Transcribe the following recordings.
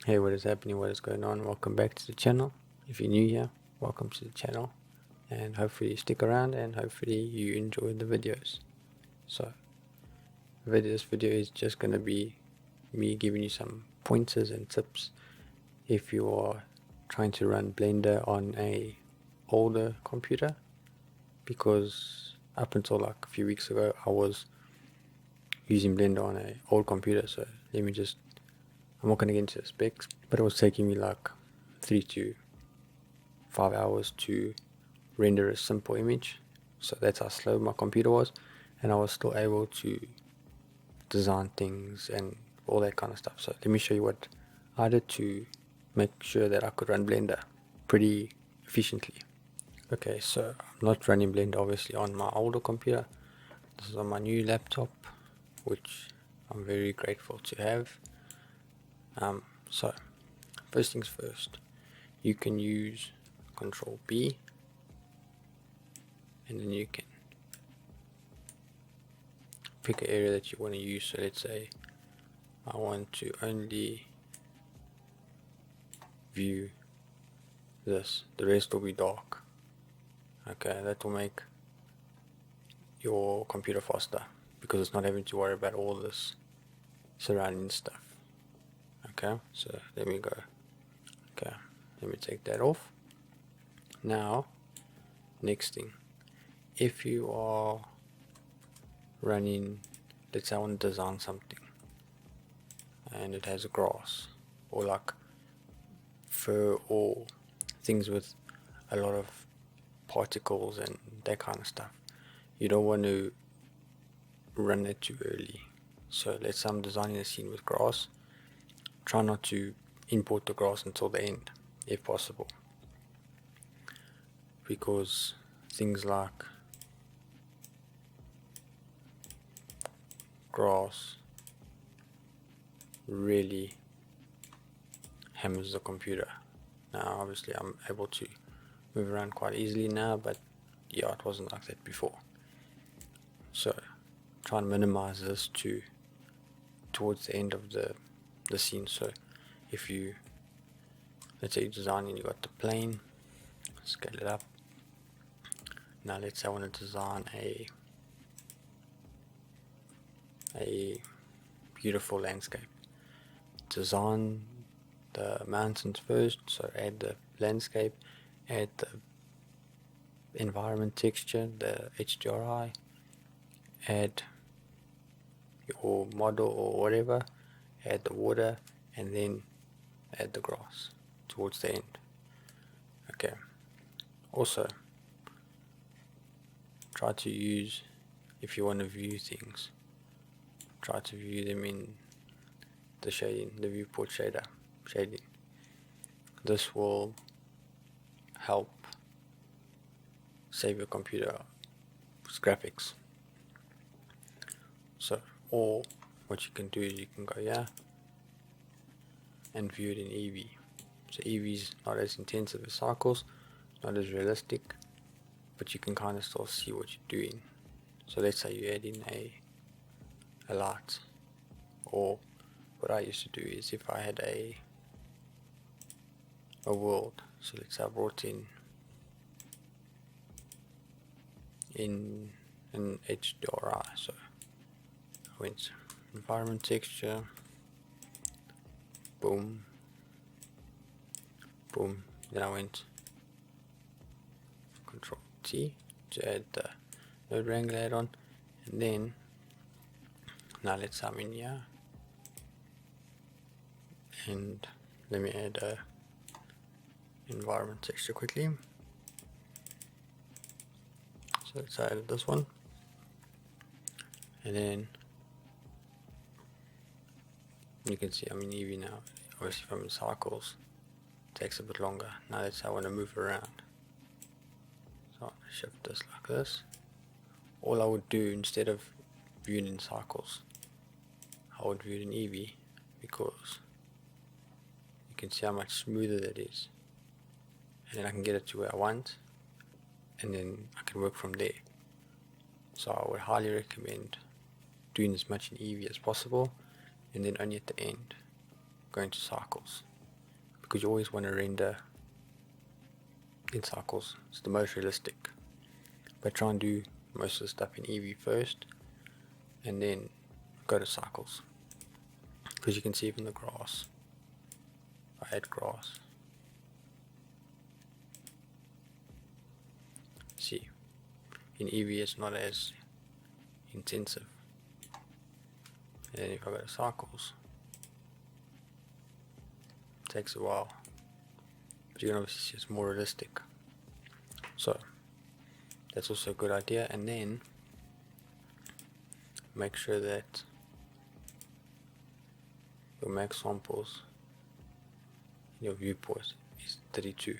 Hey, what is happening? What is going on? Welcome back to the channel. If you're new here, welcome to the channel, and hopefully you stick around and hopefully you enjoy the videos. So this video is just gonna be me giving you some pointers and tips if you are trying to run Blender on a older computer, because up until like a few weeks ago I was using Blender on an old computer. So I'm not gonna get into the specs, but it was taking me like 3 to 5 hours to render a simple image. So that's how slow my computer was, and I was still able to design things and all that kind of stuff. So let me show you what I did to make sure that I could run Blender pretty efficiently. Okay, so I'm not running Blender obviously on my older computer. This is on my new laptop, which I'm very grateful to have. So first things first, you can use Control B, and then you can pick an area that you want to use. So let's say I want to only view this, the rest will be dark. Okay, that will make your computer faster because it's not having to worry about all this surrounding stuff. Okay, so let me go. Okay, let me take that off. Now, next thing, if you are running, let's say I want to design something and it has grass or like fur or things with a lot of particles and that kind of stuff, you don't want to run it too early. So let's say I'm designing a scene with grass, try not to import the grass until the end if possible, because things like grass really hammers the computer. Now obviously I'm able to move around quite easily now, but yeah, it wasn't like that before. So try and minimize this to towards the end of the scene. So if you, let's say you're designing, you got the plane, scale it up. Now let's say I want to design a beautiful landscape. Design the mountains first, so add the landscape, add the environment texture, the HDRI, add your model or whatever, add the water, and then add the grass towards the end. Okay, also try to use, if you want to view things, try to view them in the shading, the viewport shading. This will help save your computer's graphics. So, or what you can do is you can go here and view it in EV. So EV is not as intensive as cycles, not as realistic, but you can kind of still see what you're doing. So let's say you add in a light, or what I used to do is if I had a world, so let's say I brought in an HDRI, so I went environment texture, boom, boom, then I went Control T to add the node wrangler add-on, and then now let's say I'm in here, and let me add a environment texture quickly. So let's add this one, and then you can see I'm in EV now. Obviously if I'm in cycles, it takes a bit longer. Now let's say I want to move around, so I'll shift this like this. All I would do, instead of viewing in cycles, I would view it in EV, because you can see how much smoother that is, and then I can get it to where I want, and then I can work from there. So I would highly recommend doing as much in EV as possible, and then only at the end going to cycles. because you always want to render in cycles. It's the most realistic. But try and do most of the stuff in Eevee first, and then go to cycles. Because you can see even the grass. I add grass. See, in Eevee it's not as intensive. And if I go to cycles, it takes a while, but you can obviously see it's more realistic. So that's also a good idea. And then make sure that your max samples in your viewport is 32,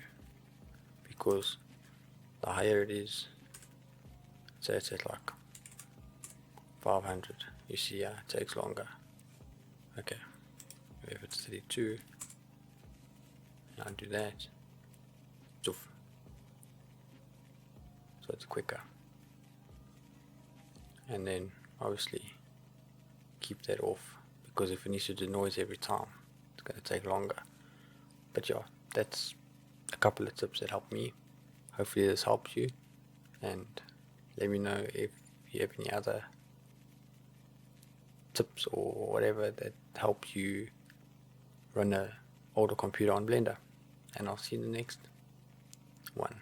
because the higher it is, say it's at like 500, you see it takes longer. Okay, if it's 32, and I do that, so it's quicker. And then obviously keep that off, because if it needs to do noise every time, it's going to take longer. But yeah, that's a couple of tips that help me. Hopefully this helps you, and let me know if you have any other tips or whatever that help you run a older computer on Blender. And I'll see you in the next one.